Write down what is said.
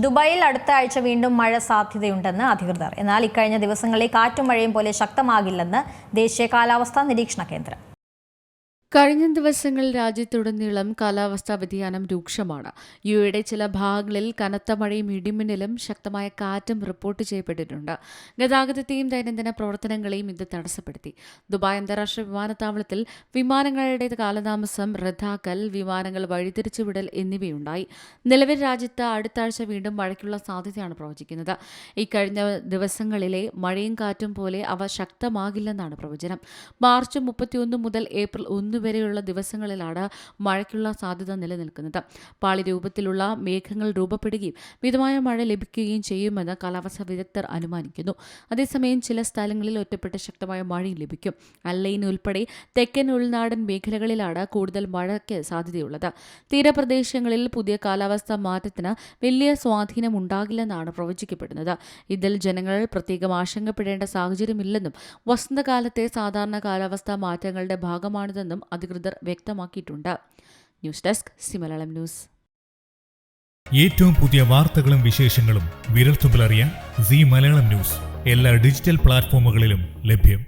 ദുബായിൽ അടുത്ത ആഴ്ച വീണ്ടും മഴ സാധ്യതയുണ്ടെന്ന് അധികൃതർ. എന്നാൽ ഇക്കഴിഞ്ഞ ദിവസങ്ങളിൽ കാറ്റും മഴയും പോലെ ശക്തമാകില്ലെന്ന് ദേശീയ കാലാവസ്ഥാ നിരീക്ഷണ കേന്ദ്രം. കഴിഞ്ഞ ദിവസങ്ങളിൽ രാജ്യത്തുടനീളം കാലാവസ്ഥാ വ്യതിയാനം രൂക്ഷമാണ്. യുഎയുടെ ചില ഭാഗങ്ങളിൽ കനത്ത മഴയും ഇടിമിന്നലും ശക്തമായ കാറ്റും റിപ്പോർട്ട് ചെയ്യപ്പെട്ടിട്ടുണ്ട്. ഗതാഗതത്തെയും ദൈനംദിന പ്രവർത്തനങ്ങളെയും ഇത് തടസ്സപ്പെടുത്തി. ദുബായ് അന്താരാഷ്ട്ര വിമാനത്താവളത്തിൽ വിമാനങ്ങളുടെ കാലതാമസം, റദ്ദാക്കൽ, വിമാനങ്ങൾ വഴിതിരിച്ചുവിടൽ എന്നിവയുണ്ടായി. നിലവിൽ രാജ്യത്ത് അടുത്ത ആഴ്ച വീണ്ടും മഴയ്ക്കുള്ള സാധ്യതയാണ് പ്രവചിക്കുന്നത്. ഇക്കഴിഞ്ഞ ദിവസങ്ങളിലെ മഴയും കാറ്റും പോലെ അവ ശക്തമാകില്ലെന്നാണ് പ്രവചനം. മാർച്ച് 31 മുതൽ ഏപ്രിൽ 1 വരെയുള്ള ദിവസങ്ങളിലാണ് മഴയ്ക്കുള്ള സാധ്യത നിലനിൽക്കുന്നത്. പാളി രൂപത്തിലുള്ള മേഘങ്ങൾ രൂപപ്പെടുകയും മിതമായ മഴ ലഭിക്കുകയും ചെയ്യുമെന്ന് കാലാവസ്ഥാ വിദഗ്ധർ അനുമാനിക്കുന്നു. അതേസമയം ചില സ്ഥലങ്ങളിൽ ഒറ്റപ്പെട്ട ശക്തമായ മഴയും ലഭിക്കും. അല്ലൈൻ ഉൾപ്പെടെ തെക്കൻ ഉൾനാടൻ മേഖലകളിലാണ് കൂടുതൽ മഴയ്ക്ക് സാധ്യതയുള്ളത്. തീരപ്രദേശങ്ങളിൽ പുതിയ കാലാവസ്ഥാ മാറ്റത്തിന് വലിയ സ്വാധീനം ഉണ്ടാകില്ലെന്നാണ് പ്രവചിക്കപ്പെടുന്നത്. ഇതിൽ ജനങ്ങൾ പ്രത്യേകം ആശങ്കപ്പെടേണ്ട സാഹചര്യമില്ലെന്നും വസന്തകാലത്തെ സാധാരണ കാലാവസ്ഥാ മാറ്റങ്ങളുടെ ഭാഗമാണിതെന്നും അധികൃതർ വ്യക്തമാക്കിയിട്ടുണ്ട്. News desk Malayalam news. ഏറ്റവും പുതിയ വാർത്തകളും വിശേഷങ്ങളും വിരൽത്തുമ്പിലറിയാൻ മലയാളം ന്യൂസ് എല്ലാ ഡിജിറ്റൽ പ്ലാറ്റ്ഫോമുകളിലും ലഭ്യം.